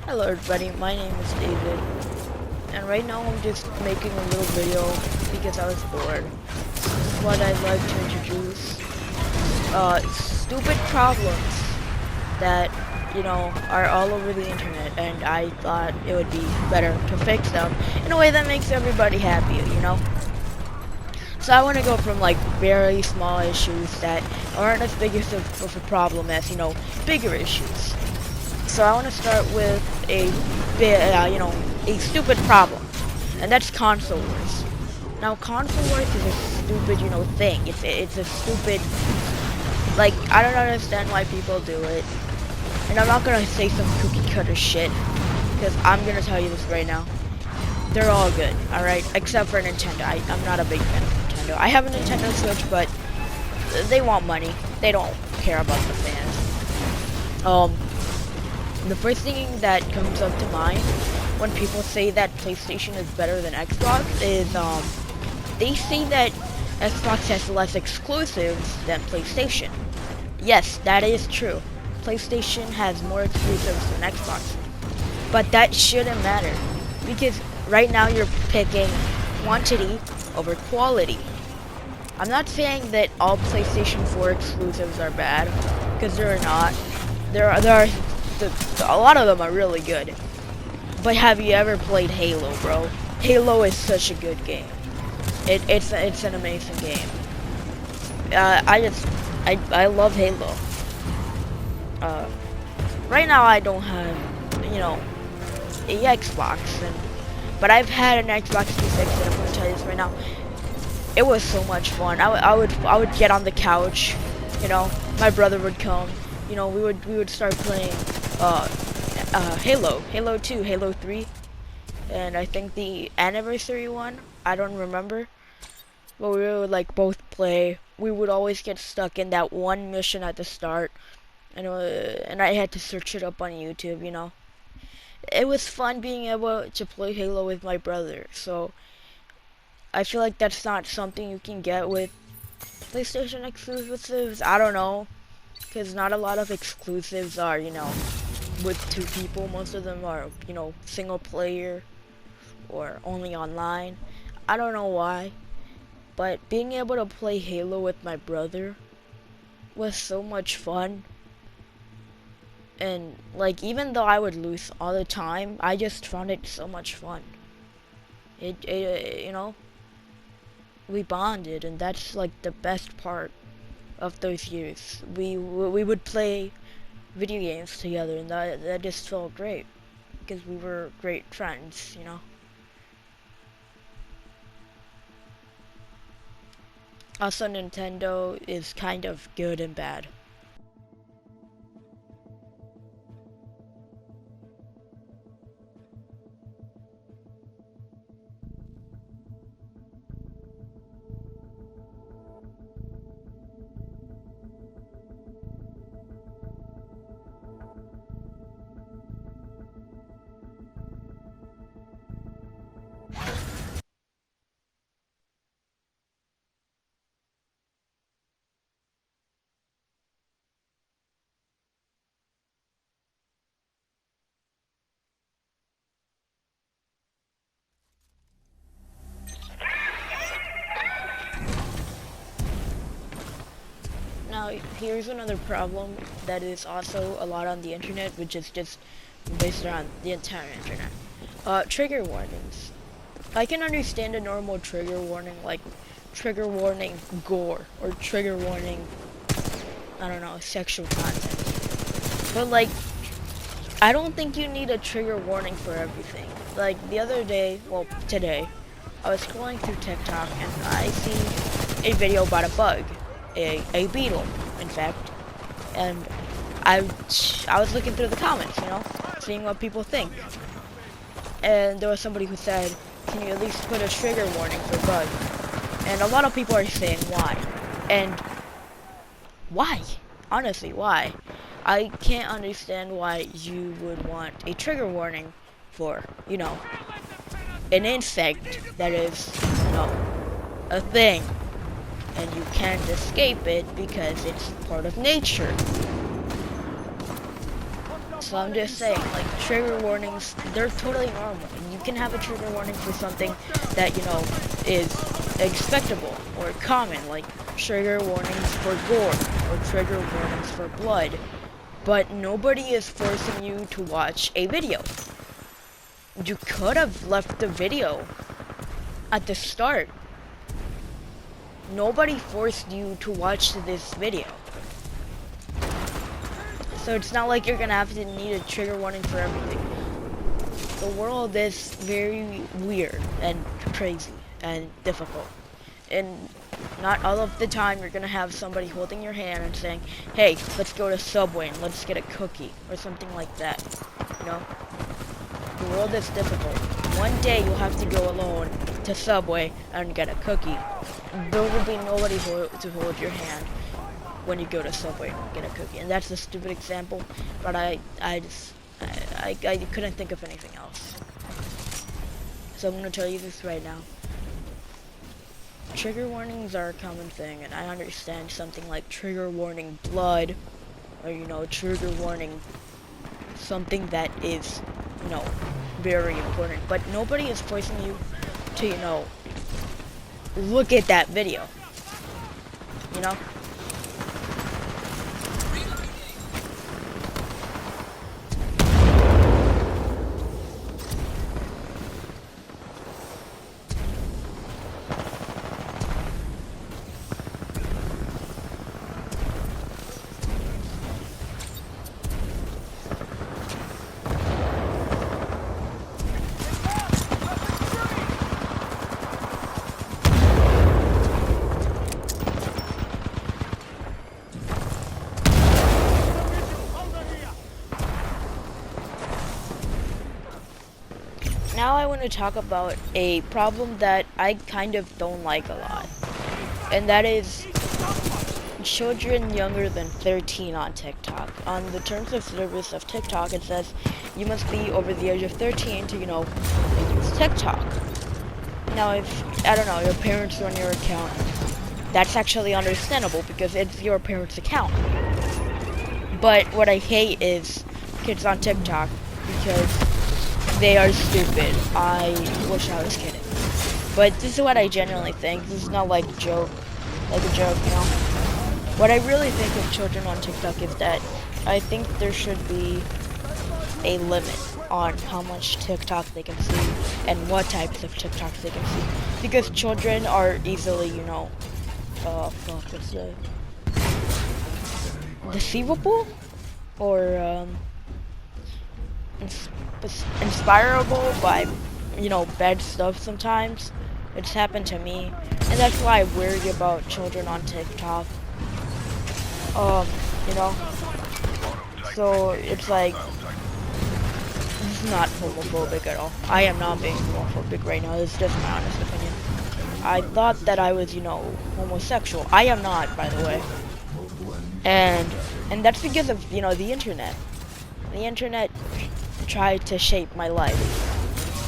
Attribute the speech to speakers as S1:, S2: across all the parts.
S1: Hello everybody, my name is David, and right now I'm just making a little video because I was bored. This is what I'd like to introduce. Stupid problems that, are all over the internet, and I thought it would be better to fix them in a way that makes everybody happy. So I want to go from like very small issues that aren't as big of a problem as, bigger issues. So I want to start with a stupid problem, and that's console wars. Now, console wars is a stupid, thing. It's a stupid, like, I don't understand why people do it. And I'm not gonna say some cookie cutter shit, because I'm gonna tell you this right now. They're all good, alright? Except for Nintendo. I'm not a big fan of Nintendo. I have a Nintendo Switch, but they want money. They don't care about the fans. The first thing that comes up to mind when people say that PlayStation is better than Xbox is, they say that Xbox has less exclusives than PlayStation. Yes, that is true. PlayStation has more exclusives than Xbox. But that shouldn't matter, because right now you're picking quantity over quality. I'm not saying that all PlayStation 4 exclusives are bad, because they're not. There are a lot of them are really good. But have you ever played Halo, bro? Halo is such a good game. It's an amazing game. I love Halo. Right now I don't have, a Xbox, but I've had an Xbox 360, and I'm gonna tell you this right now. It was so much fun. I would get on the couch, my brother would come, we would start playing Halo 2, Halo 3, and I think the anniversary one, I don't remember, but we would like both play. We would always get stuck in that one mission at the start, and I had to search it up on YouTube. It was fun being able to play Halo with my brother, so I feel like that's not something you can get with PlayStation exclusives. I don't know, because not a lot of exclusives are, with two people. Most of them are, single player or only online. I don't know why, but being able to play Halo with my brother was so much fun. And like, even though I would lose all the time, I just found it so much fun. We bonded, and that's like the best part of those years. We would play video games together, and that just felt great, because we were great friends. Also, Nintendo is kind of good and bad. Now, here's another problem that is also a lot on the internet, which is just based around the entire internet. Trigger warnings. I can understand a normal trigger warning, like trigger warning gore, or trigger warning, I don't know, sexual content. But like, I don't think you need a trigger warning for everything. Like the other day, well, today, I was scrolling through TikTok and I see a video about a bug. A beetle, in fact, and I was looking through the comments, seeing what people think, and there was somebody who said, can you at least put a trigger warning for bug? And a lot of people are saying why, and why? Honestly, why? I can't understand why you would want a trigger warning for, an insect that is, a thing. And you can't escape it because it's part of nature. So I'm just saying, like, trigger warnings, they're totally normal. You can have a trigger warning for something that, you know, is expectable or common, like trigger warnings for gore or trigger warnings for blood. But nobody is forcing you to watch a video. You could have left the video at the start. Nobody forced you to watch this video. So it's not like you're gonna have to need a trigger warning for everything. The world is very weird and crazy and difficult. And not all of the time you're gonna have somebody holding your hand and saying, hey, let's go to Subway and let's get a cookie or something like that. You know? The world is difficult. One day you'll have to go alone to Subway and get a cookie. There will be nobody to hold your hand when you go to Subway and get a cookie. And that's a stupid example, but I couldn't think of anything else. So I'm gonna tell you this right now. Trigger warnings are a common thing, and I understand something like trigger warning blood, or, you know, trigger warning something that is, you know, very important. But nobody is forcing you to, you know, look at that video. You know? Now I want to talk about a problem that I kind of don't like a lot, and that is children younger than 13 on TikTok. On the terms of service of TikTok, it says you must be over the age of 13 to, you know, use TikTok. Now, if, I don't know, your parents run your account, that's actually understandable because it's your parents' account. But what I hate is kids on TikTok because they are stupid. I wish I was kidding. But this is what I genuinely think. This is not like a joke, you know? What I really think of children on TikTok is that I think there should be a limit on how much TikTok they can see and what types of TikToks they can see. Because children are easily, you know, what's the... deceivable? Or, inspirable by, you know, bad stuff sometimes. It's happened to me, and that's why I worry about children on TikTok. You know, so it's like, this is not homophobic at all. I am not being homophobic right now. This is just my honest opinion. I thought that I was, you know, homosexual. I am not, by the way. And that's because of, you know, the internet. The internet tried to shape my life,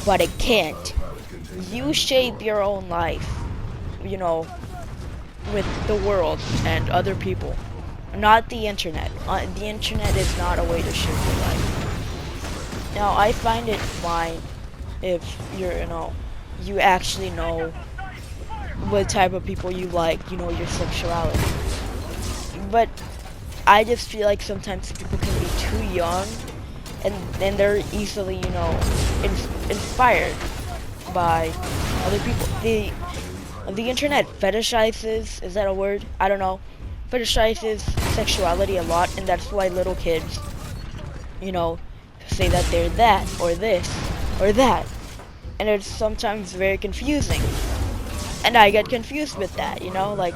S1: but it can't. You shape your own life, you know, with the world and other people, not the internet. The internet is not a way to shape your life. Now, I find it fine if you're, you know, you actually know what type of people you like, you know, your sexuality. But I just feel like sometimes people can be too young, and they're easily, you know, inspired by other people. The internet fetishizes, is that a word? I don't know. Fetishizes sexuality a lot, and that's why little kids, you know, say that they're that, or this, or that. And it's sometimes very confusing. And I get confused with that, you know, like,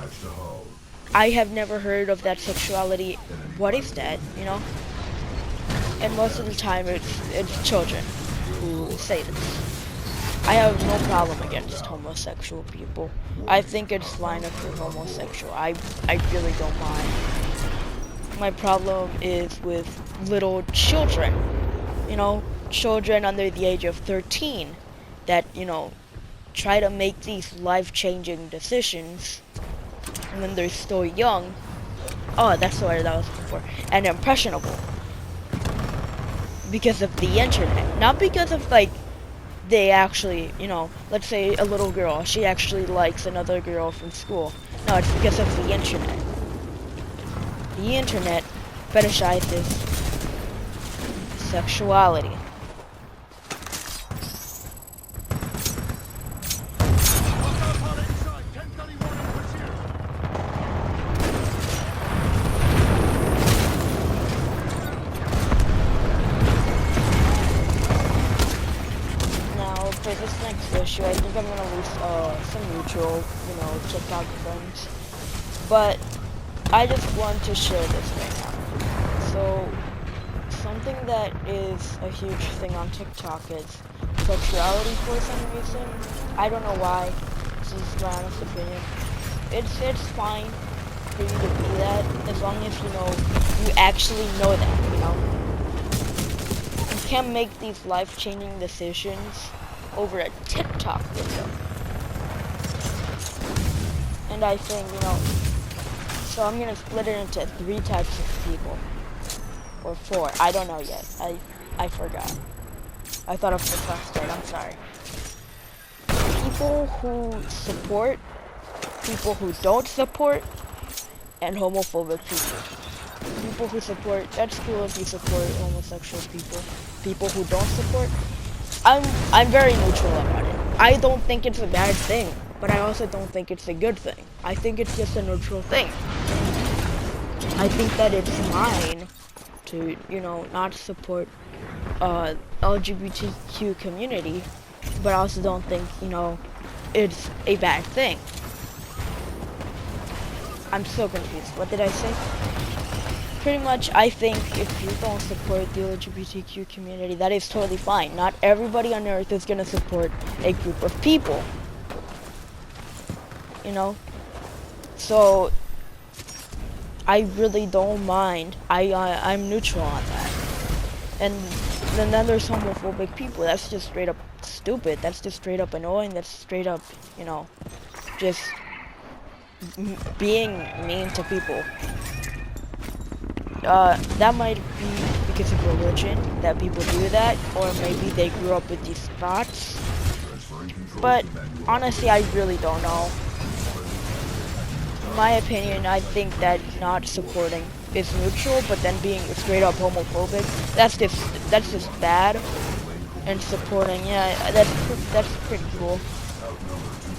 S1: I have never heard of that sexuality. What is that, you know? And most of the time it's children who say this. I have no problem against homosexual people. I think it's fine if you're homosexual. I really don't mind. My problem is with little children. You know, children under the age of 13 that, you know, try to make these life-changing decisions when they're still young. Oh, that's the word I was looking for. And impressionable. because of the internet, not because of like they actually, you know, let's say a little girl, she actually likes another girl from school. No, it's because of the internet. The internet fetishizes sexuality. For this next issue, I think I'm gonna lose some mutual, you know, TikTok friends. But I just want to share this right now. So something that is a huge thing on TikTok is sexuality for some reason. I don't know why. This is my honest opinion. It's fine for you to be that as long as you actually know that, you know. You can't make these life-changing decisions over a TikTok video. And I think, so I'm gonna split it into 3 types of people. Or 4, I don't know yet. I forgot. I thought of the first one, I'm sorry. People who support, people who don't support, and homophobic people. People who support, that's cool if you support homosexual people. People who don't support, I'm very neutral about it. I don't think it's a bad thing, but I also don't think it's a good thing. I think it's just a neutral thing. I think that it's fine to, not support LGBTQ community, but I also don't think, it's a bad thing. I'm so confused. What did I say? Pretty much, I think if you don't support the LGBTQ community, that is totally fine. Not everybody on Earth is gonna support a group of people. So I really don't mind. I'm neutral on that. And then there's homophobic people. That's just straight up stupid. That's just straight up annoying. That's straight up, just being mean to people. That might be because of religion that people do that, or maybe they grew up with these thoughts. But honestly, I really don't know. In my opinion, I think that not supporting is neutral, but then being straight up homophobic, that's just bad. And supporting, yeah, that's pretty cool.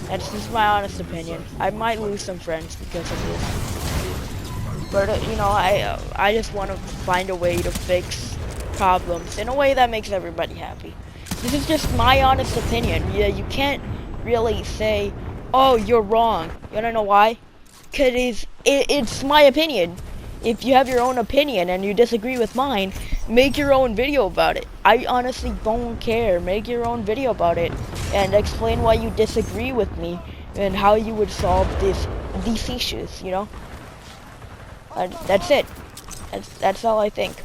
S1: That's just my honest opinion. I might lose some friends because of this. But, I just want to find a way to fix problems in a way that makes everybody happy. This is just my honest opinion. Yeah, you can't really say, oh, you're wrong. You wanna know why? Because it's my opinion. If you have your own opinion and you disagree with mine, make your own video about it. I honestly don't care. Make your own video about it and explain why you disagree with me and how you would solve these issues, That's it. That's all I think.